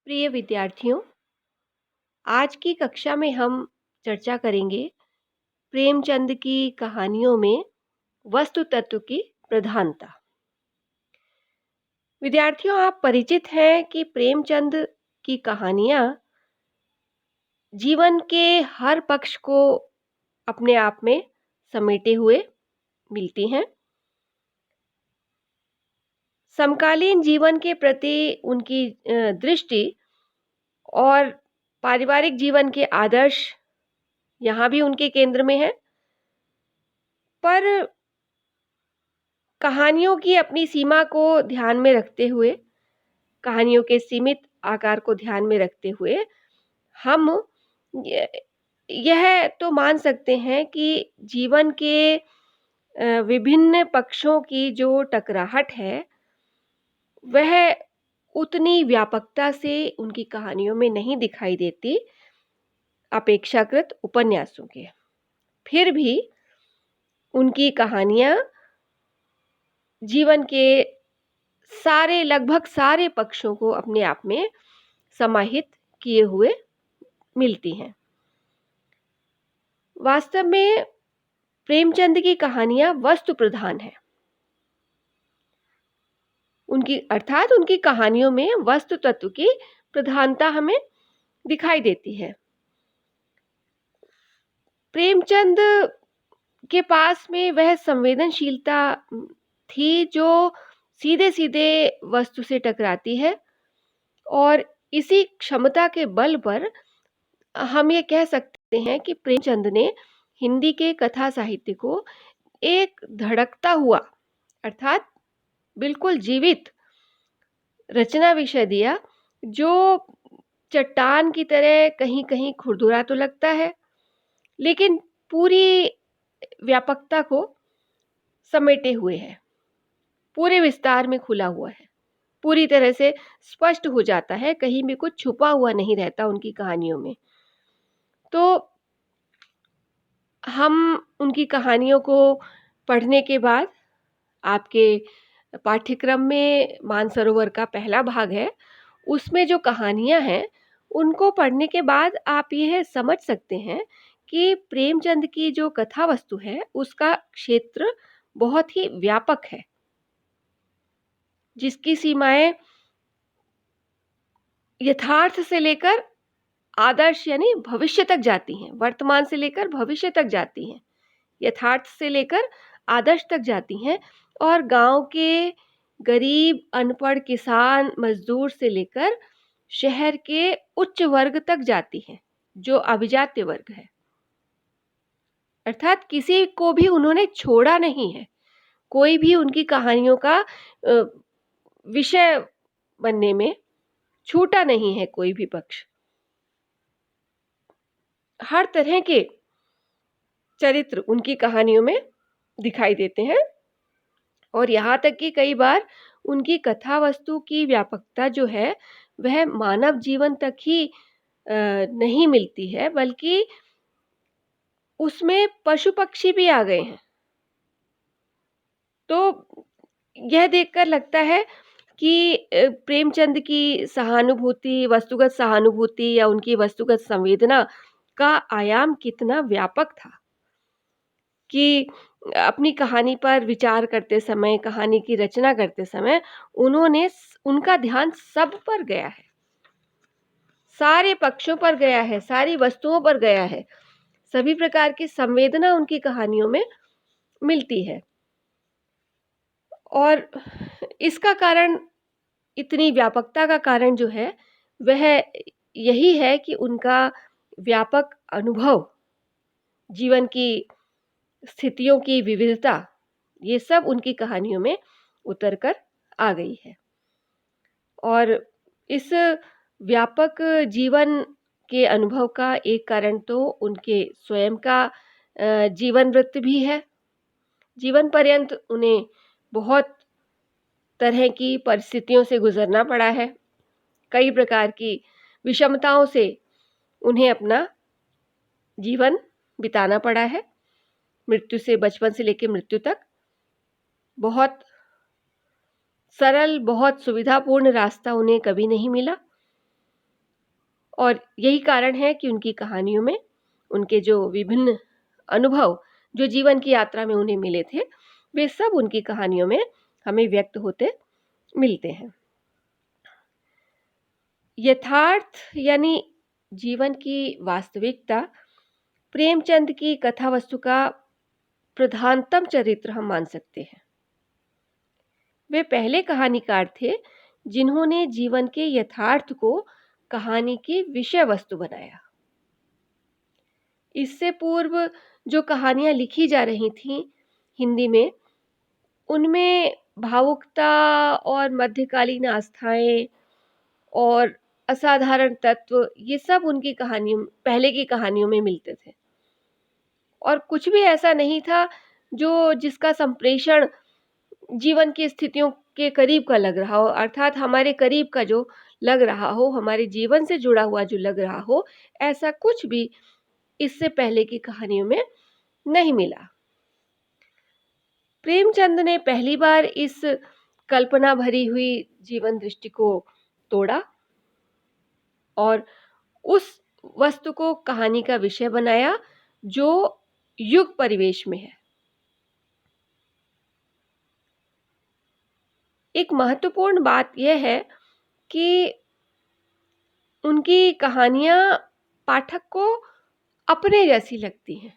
प्रिय विद्यार्थियों, आज की कक्षा में हम चर्चा करेंगे प्रेमचंद की कहानियों में वस्तु तत्व की प्रधानता। विद्यार्थियों, आप परिचित हैं कि प्रेमचंद की कहानियां जीवन के हर पक्ष को अपने आप में समेटे हुए मिलती हैं। समकालीन जीवन के प्रति उनकी दृष्टि और पारिवारिक जीवन के आदर्श यहाँ भी उनके केंद्र में है। पर कहानियों की अपनी सीमा को ध्यान में रखते हुए, कहानियों के सीमित आकार को ध्यान में रखते हुए, हम य यह तो मान सकते हैं कि जीवन के विभिन्न पक्षों की जो टकराहट है, वह उतनी व्यापकता से उनकी कहानियों में नहीं दिखाई देती, अपेक्षाकृत उपन्यासों के। फिर भी उनकी कहानियाँ जीवन के लगभग सारे पक्षों को अपने आप में समाहित किए हुए मिलती हैं। वास्तव में प्रेमचंद की कहानियां वस्तु प्रधान है। उनकी कहानियों में वस्तु तत्व की प्रधानता हमें दिखाई देती है। प्रेमचंद के पास में वह संवेदनशीलता थी जो सीधे सीधे वस्तु से टकराती है, और इसी क्षमता के बल पर हम ये कह सकते हैं कि प्रेमचंद ने हिंदी के कथा साहित्य को एक धड़कता हुआ, अर्थात बिल्कुल जीवित रचना विषय दिया, जो चट्टान की तरह कहीं कहीं खुरदुरा तो लगता है, लेकिन पूरी व्यापकता को समेटे हुए है, पूरे विस्तार में खुला हुआ है, पूरी तरह से स्पष्ट हो जाता है, कहीं भी कुछ छुपा हुआ नहीं रहता उनकी कहानियों में। तो हम उनकी कहानियों को पढ़ने के बाद, आपके पाठ्यक्रम में मानसरोवर का पहला भाग है, उसमें जो कहानियां हैं उनको पढ़ने के बाद आप यह समझ सकते हैं कि प्रेमचंद की जो कथा वस्तु है उसका क्षेत्र बहुत ही व्यापक है, जिसकी सीमाएं यथार्थ से लेकर आदर्श यानी भविष्य तक जाती हैं, वर्तमान से लेकर भविष्य तक जाती हैं, यथार्थ से लेकर आदर्श तक जाती हैं, और गांव के गरीब, अनपढ़, किसान, मजदूर से लेकर शहर के उच्च वर्ग तक जाती हैं, जो अभिजात्य वर्ग है। अर्थात किसी को भी उन्होंने छोड़ा नहीं है, कोई भी उनकी कहानियों का विषय बनने में छूटा नहीं है, कोई भी पक्ष। हर तरह के चरित्र उनकी कहानियों में दिखाई देते हैं, और यहाँ तक कि कई बार उनकी कथा वस्तु की व्यापकता जो है वह मानव जीवन तक ही नहीं मिलती है, बल्कि उसमें पशु पक्षी भी आ गए हैं। तो यह देखकर लगता है कि प्रेमचंद की सहानुभूति, वस्तुगत सहानुभूति या उनकी वस्तुगत संवेदना का आयाम कितना व्यापक था, कि अपनी कहानी पर विचार करते समय, कहानी की रचना करते समय उनका ध्यान सब पर गया है, सारे पक्षों पर गया है, सारी वस्तुओं पर गया है, सभी प्रकार की संवेदना उनकी कहानियों में मिलती है। और इसका कारण, इतनी व्यापकता का कारण जो है वह यही है कि उनका व्यापक अनुभव, जीवन की स्थितियों की विविधता, ये सब उनकी कहानियों में उतर कर आ गई है। और इस व्यापक जीवन के अनुभव का एक कारण तो उनके स्वयं का जीवन वृत्त भी है। जीवन पर्यंत उन्हें बहुत तरह की परिस्थितियों से गुजरना पड़ा है, कई प्रकार की विषमताओं से उन्हें अपना जीवन बिताना पड़ा है। मृत्यु से, बचपन से लेकर मृत्यु तक बहुत सरल, बहुत सुविधापूर्ण रास्ता उन्हें कभी नहीं मिला। और यही कारण है कि उनकी कहानियों में उनके जो विभिन्न अनुभव जो जीवन की यात्रा में उन्हें मिले थे, वे सब उनकी कहानियों में हमें व्यक्त होते मिलते हैं। यथार्थ यानी जीवन की वास्तविकता प्रेमचंद की कथा वस्तु का प्रधानतम चरित्र हम मान सकते हैं। वे पहले कहानीकार थे जिन्होंने जीवन के यथार्थ को कहानी की विषय वस्तु बनाया। इससे पूर्व जो कहानियां लिखी जा रही थीं हिंदी में, उनमें भावुकता और मध्यकालीन आस्थाएं और असाधारण तत्व, ये सब उनकी कहानियों, पहले की कहानियों में मिलते थे। और कुछ भी ऐसा नहीं था जो जिसका संप्रेषण जीवन की स्थितियों के करीब का लग रहा हो, अर्थात हमारे करीब का जो लग रहा हो, हमारे जीवन से जुड़ा हुआ जो लग रहा हो, ऐसा कुछ भी इससे पहले की कहानियों में नहीं मिला। प्रेमचंद ने पहली बार इस कल्पना भरी हुई जीवन दृष्टि को तोड़ा और उस वस्तु को कहानी का विषय बनाया जो युग परिवेश में है। एक महत्वपूर्ण बात यह है कि उनकी कहानियां पाठक को अपने जैसी लगती हैं,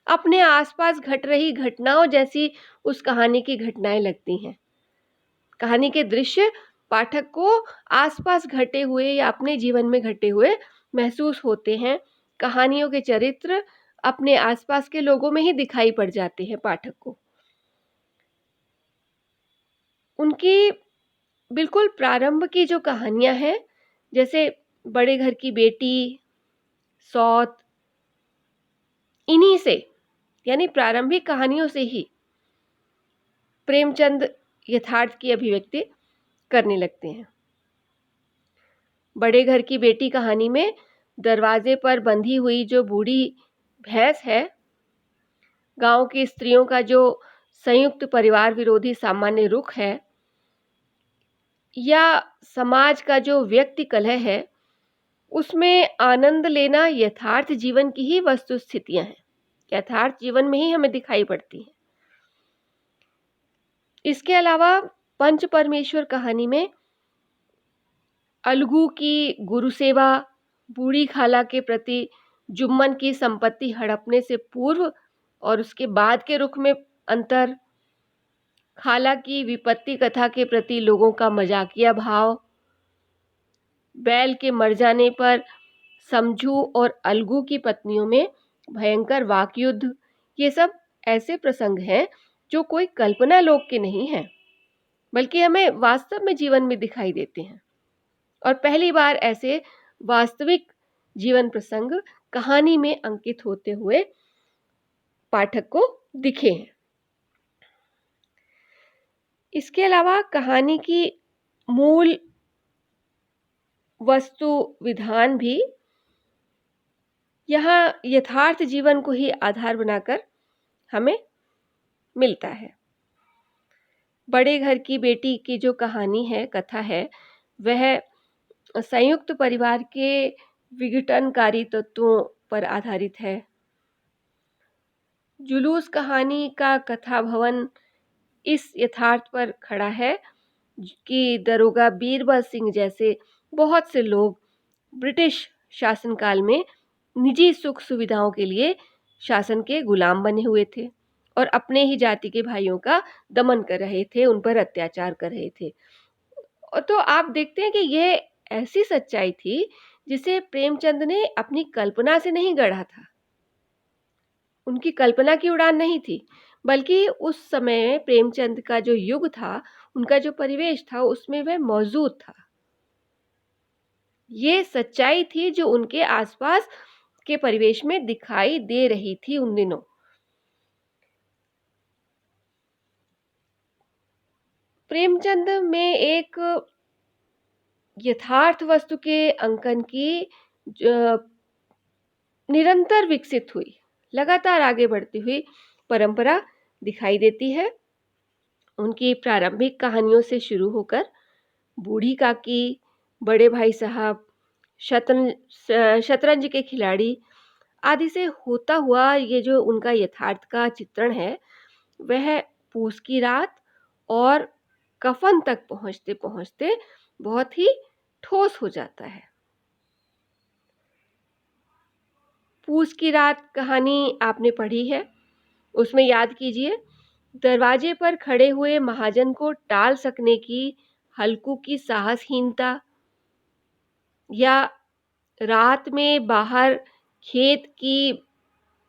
अपने आसपास घट रही घटनाओं जैसी उस कहानी की घटनाएं लगती हैं। कहानी के दृश्य पाठक को आसपास घटे हुए या अपने जीवन में घटे हुए महसूस होते हैं। कहानियों के चरित्र अपने आसपास के लोगों में ही दिखाई पड़ जाते हैं पाठक को। उनकी बिल्कुल प्रारंभ की जो कहानियां हैं, जैसे बड़े घर की बेटी, सौत, इन्हीं से यानी प्रारंभिक कहानियों से ही प्रेमचंद यथार्थ की अभिव्यक्ति करने लगते हैं। बड़े घर की बेटी कहानी में दरवाजे पर बंधी हुई जो बूढ़ी भैंस है, गांव की स्त्रियों का जो संयुक्त परिवार विरोधी सामान्य रुख है, या समाज का जो व्यक्ति कलह है, उसमें आनंद लेना यथार्थ जीवन की ही वस्तु स्थितियां हैं, यथार्थ जीवन में ही हमें दिखाई पड़ती हैं। इसके अलावा पंच परमेश्वर कहानी में अलगू की गुरु सेवा, बूढ़ी खाला के प्रति जुम्मन की संपत्ति हड़पने से पूर्व और उसके बाद के रुख में अंतर, खाला की विपत्ति कथा के प्रति लोगों का मजाकिया भाव, बैल के मर जाने पर समझू और अलगू की पत्नियों में भयंकर वाकयुद्ध, ये सब ऐसे प्रसंग हैं जो कोई कल्पना लोक के नहीं हैं, बल्कि हमें वास्तव में जीवन में दिखाई देते हैं। और पहली बार ऐसे वास्तविक जीवन प्रसंग कहानी में अंकित होते हुए पाठक को दिखे हैं। इसके अलावा कहानी की मूल वस्तु विधान भी यहाँ यथार्थ जीवन को ही आधार बनाकर हमें मिलता है। बड़े घर की बेटी की जो कहानी है, कथा है, वह संयुक्त परिवार के विघटनकारी तत्वों पर आधारित है। जुलूस कहानी का कथा भवन इस यथार्थ पर खड़ा है कि दरोगा बीरबल सिंह जैसे बहुत से लोग ब्रिटिश शासनकाल में निजी सुख सुविधाओं के लिए शासन के गुलाम बने हुए थे और अपने ही जाति के भाइयों का दमन कर रहे थे, उन पर अत्याचार कर रहे थे। तो आप देखते हैं कि यह ऐसी सच्चाई थी जिसे प्रेमचंद ने अपनी कल्पना से नहीं गढ़ा था, उनकी कल्पना की उड़ान नहीं थी, बल्कि उस समय प्रेमचंद का जो युग था, उनका जो परिवेश था, उसमें वह मौजूद था। ये सच्चाई थी जो उनके आसपास के परिवेश में दिखाई दे रही थी उन दिनों। प्रेमचंद में एक यथार्थ वस्तु के अंकन की निरंतर विकसित हुई, लगातार आगे बढ़ती हुई परंपरा दिखाई देती है। उनकी प्रारंभिक कहानियों से शुरू होकर बूढ़ी काकी, बड़े भाई साहब, शतरंज के खिलाड़ी आदि से होता हुआ ये जो उनका यथार्थ का चित्रण है, वह पूस की रात और कफन तक पहुँचते-पहुँचते बहुत ही ठोस हो जाता है। पूस की रात कहानी आपने पढ़ी है, उसमें याद कीजिए, दरवाजे पर खड़े हुए महाजन को टाल सकने की हल्कू की साहसहीनता, या रात में बाहर खेत की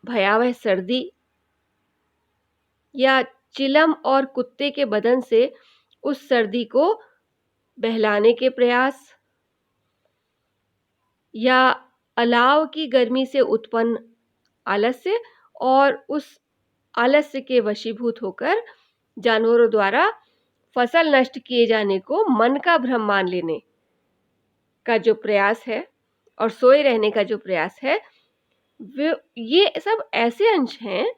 भयावह सर्दी, या चिलम और कुत्ते के बदन से उस सर्दी को बहलाने के प्रयास, या अलाव की गर्मी से उत्पन्न आलस्य और उस आलस्य के वशीभूत होकर जानवरों द्वारा फसल नष्ट किए जाने को मन का भ्रम मान लेने का जो प्रयास है और सोए रहने का जो प्रयास है, ये सब ऐसे अंश हैं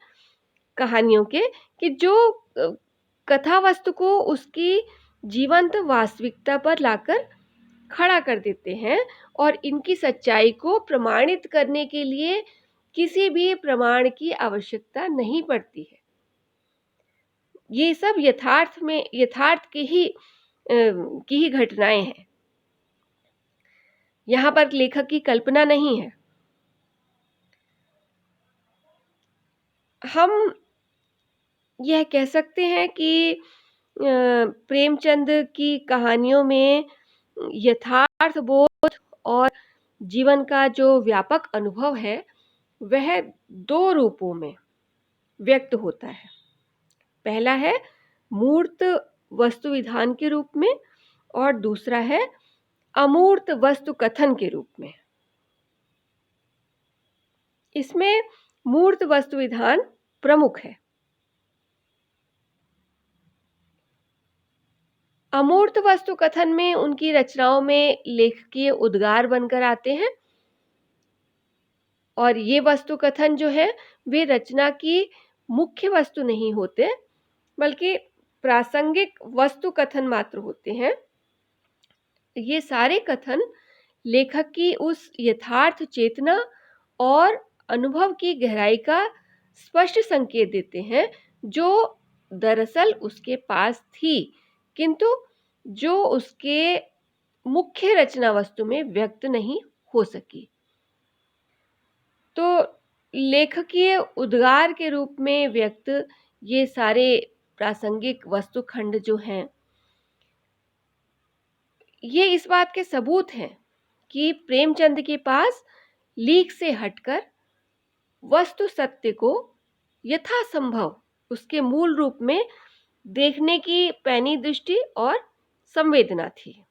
कहानियों के कि जो कथा वस्तु को उसकी जीवंत वास्तविकता पर लाकर खड़ा कर देते हैं और इनकी सच्चाई को प्रमाणित करने के लिए किसी भी प्रमाण की आवश्यकता नहीं पड़ती है। ये सब यथार्थ की ही घटनाएं हैं। यहाँ पर लेखक की कल्पना नहीं है। हम यह कह सकते हैं कि प्रेमचंद की कहानियों में यथार्थ बोध और जीवन का जो व्यापक अनुभव है, वह दो रूपों में व्यक्त होता है। पहला है मूर्त वस्तु विधान के रूप में और दूसरा है अमूर्त वस्तु कथन के रूप में। इसमें मूर्त वस्तु विधान प्रमुख है। अमूर्त वस्तु कथन में उनकी रचनाओं में लेखकीय उद्गार बनकर आते हैं और ये वस्तु कथन जो है, वे रचना की मुख्य वस्तु नहीं होते, बल्कि प्रासंगिक वस्तु कथन मात्र होते हैं। ये सारे कथन लेखक की उस यथार्थ चेतना और अनुभव की गहराई का स्पष्ट संकेत देते हैं, जो दरअसल उसके पास थी, किंतु जो उसके मुख्य रचना वस्तु में व्यक्त नहीं हो सकी। तो लेखकीय उद्गार के रूप में व्यक्त ये सारे प्रासंगिक वस्तुखंड जो हैं, ये इस बात के सबूत हैं कि प्रेमचंद के पास लीक से हटकर वस्तु सत्य को यथासंभव उसके मूल रूप में देखने की पैनी दृष्टि और संवेदना थी।